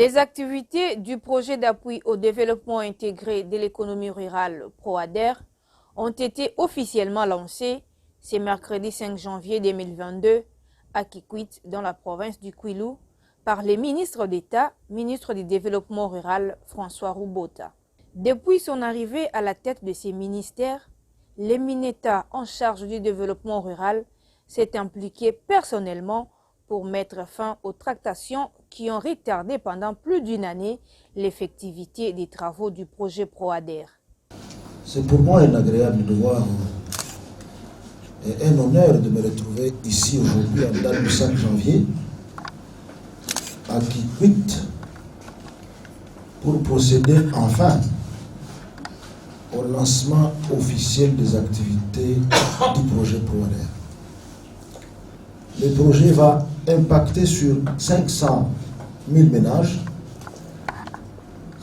Les activités du projet d'appui au développement intégré de l'économie rurale PROADER ont été officiellement lancées ce mercredi 5 janvier 2022 à Kikwit, dans la province du Kwilu, par les ministres d'État, ministre du Développement rural François Roubota. Depuis son arrivée à la tête de ces ministères, l'Émineta en charge du développement rural s'est impliqué personnellement pour mettre fin aux tractations qui ont retardé pendant plus d'une année l'effectivité des travaux du projet PROADER. C'est pour moi un agréable devoir et un honneur de me retrouver ici aujourd'hui, en date du 5 janvier, à Kikwit, pour procéder enfin au lancement officiel des activités du projet PROADER. Le projet va impacter sur 500 000 ménages.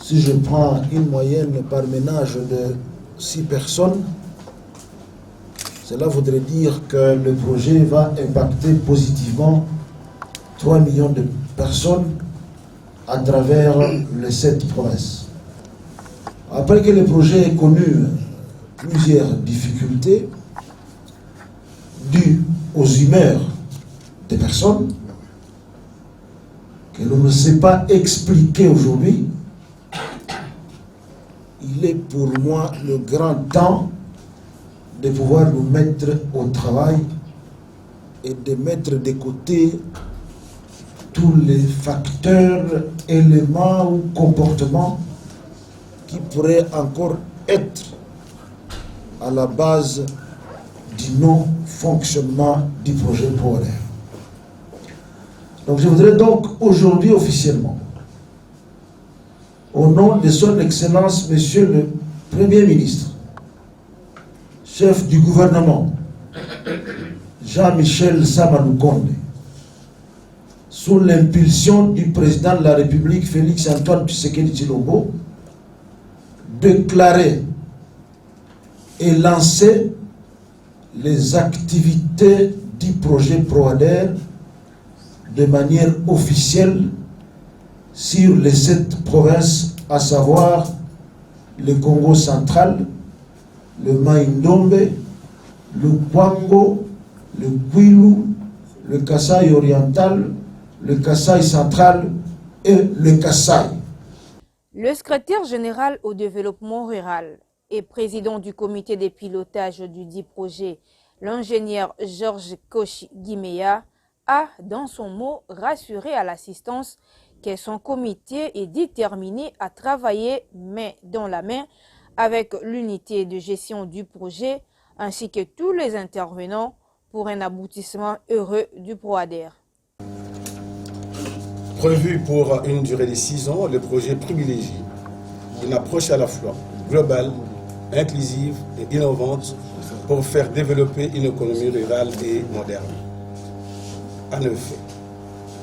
Si je prends une moyenne par ménage de 6 personnes, cela voudrait dire que le projet va impacter positivement 3 millions de personnes à travers les 7 provinces. Après que le projet ait connu plusieurs difficultés dues aux humeurs des personnes que l'on ne sait pas expliquer aujourd'hui, il est pour moi le grand temps de pouvoir nous mettre au travail et de mettre de côté tous les facteurs, éléments ou comportements qui pourraient encore être à la base du non-fonctionnement du projet PROADER. Donc je voudrais donc aujourd'hui officiellement, au nom de son Excellence Monsieur le Premier ministre, chef du gouvernement, Jean-Michel Samanou Condé, sous l'impulsion du président de la République Félix-Antoine Tshisekedi Tshilombo, déclarer et lancer les activités du projet PROADER de manière officielle sur les 7 provinces, à savoir le Congo central, le Mai-Ndombe, le Kwango, le Kwilu, le Kasaï oriental, le Kasaï central et le Kasaï. Le secrétaire général au développement rural et président du comité de pilotage du dit projet, l'ingénieur Georges Kochi Guiméa, a, dans son mot, rassuré à l'assistance que son comité est déterminé à travailler main dans la main avec l'unité de gestion du projet ainsi que tous les intervenants pour un aboutissement heureux du PROADER. Prévu pour une durée de 6 ans, le projet privilégie une approche à la fois globale, inclusive et innovante pour faire développer une économie rurale et moderne. En effet,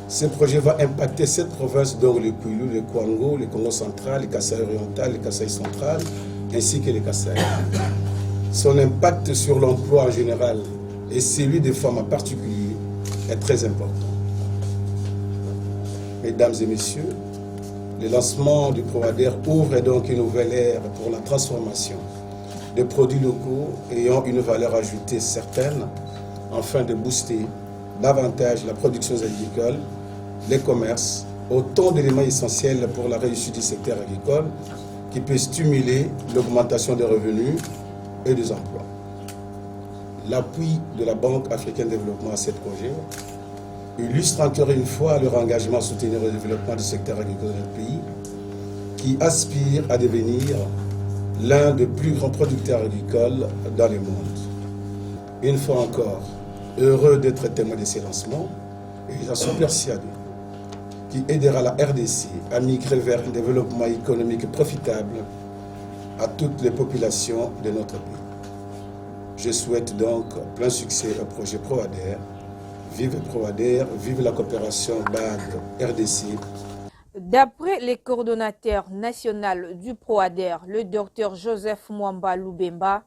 ce projet va impacter 7 provinces dont le Kwilu, le Kwango, le Congo central, le Kasaï oriental, le Kasaï central, ainsi que le Kasaï. Son impact sur l'emploi en général et celui des femmes en particulier est très important. Mesdames et messieurs, le lancement du PROADER ouvre donc une nouvelle ère pour la transformation de produits locaux ayant une valeur ajoutée certaine, afin de booster davantage la production agricole, les commerces, autant d'éléments essentiels pour la réussite du secteur agricole qui peut stimuler l'augmentation des revenus et des emplois. L'appui de la Banque africaine de développement à ces projets illustre encore une fois leur engagement à soutenir le développement du secteur agricole de notre pays, qui aspire à devenir l'un des plus grands producteurs agricoles dans le monde. Une fois encore, heureux d'être témoin de ces lancements, et j'en suis persuadé, qui aidera la RDC à migrer vers un développement économique profitable à toutes les populations de notre pays. Je souhaite donc plein succès au projet PROADER. Vive PROADER, vive la coopération BAD-RDC. D'après le coordonnateur national du PROADER, le docteur Joseph Mwamba Loubemba,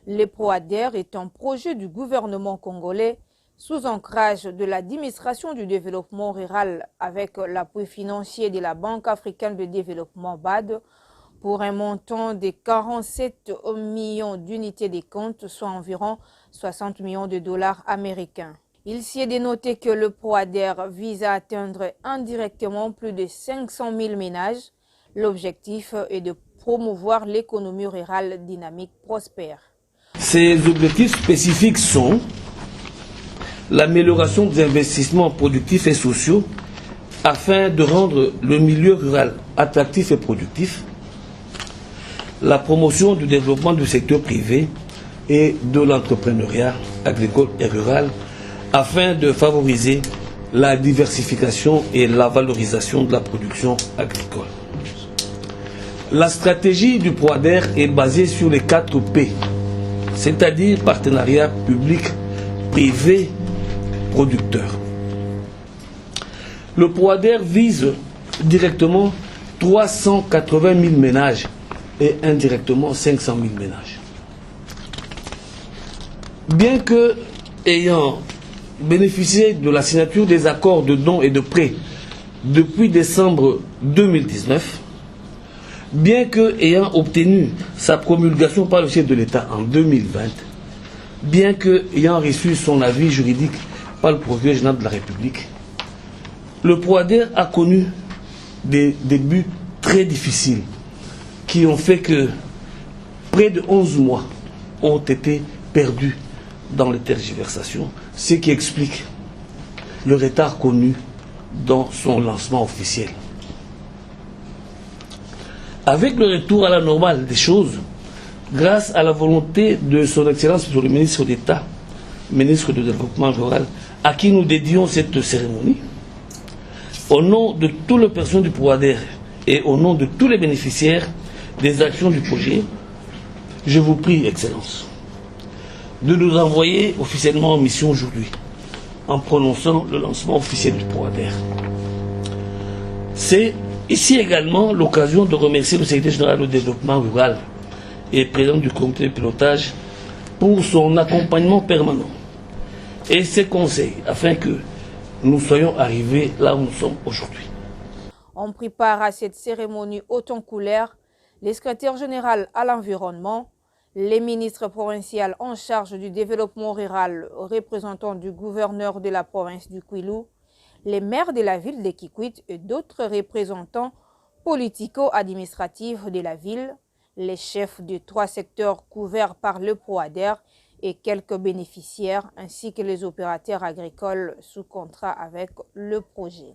le PROADER est un projet du gouvernement congolais sous ancrage de l'administration du développement rural avec l'appui financier de la Banque africaine de développement BAD pour un montant de 47 millions d'unités de compte, soit environ 60 millions de dollars américains. Il s'y est dénoté que le PROADER vise à atteindre indirectement plus de 500 000 ménages. L'objectif est de promouvoir l'économie rurale dynamique prospère. Ces objectifs spécifiques sont l'amélioration des investissements productifs et sociaux afin de rendre le milieu rural attractif et productif, la promotion du développement du secteur privé et de l'entrepreneuriat agricole et rural afin de favoriser la diversification et la valorisation de la production agricole. La stratégie du PROADER est basée sur les 4 P, c'est-à-dire partenariat public, privé, producteur. Le PROADER vise directement 380 000 ménages et indirectement 500 000 ménages. Bien que ayant bénéficié de la signature des accords de dons et de prêts depuis décembre 2019, bien que ayant obtenu sa promulgation par le chef de l'État en 2020, bien que ayant reçu son avis juridique par le procureur général de la République, le PROADER a connu des débuts très difficiles qui ont fait que près de 11 mois ont été perdus dans les tergiversations, ce qui explique le retard connu dans son lancement officiel. Avec le retour à la normale des choses, grâce à la volonté de son Excellence le ministre d'État, ministre du Développement rural, à qui nous dédions cette cérémonie, au nom de tout le personnel du PROADER et au nom de tous les bénéficiaires des actions du projet, je vous prie, Excellence, de nous envoyer officiellement en mission aujourd'hui, en prononçant le lancement officiel du PROADER. C'est ici également l'occasion de remercier le secrétaire général du développement rural et président du comité de pilotage pour son accompagnement permanent et ses conseils afin que nous soyons arrivés là où nous sommes aujourd'hui. On prit part à cette cérémonie haute en couleurs les secrétaires généraux à l'environnement, les ministres provinciaux en charge du développement rural, représentants du gouverneur de la province du Kwilu, les maires de la ville de Kikwit et d'autres représentants politico-administratifs de la ville, les chefs de 3 secteurs couverts par le PROADER et quelques bénéficiaires, ainsi que les opérateurs agricoles sous contrat avec le projet.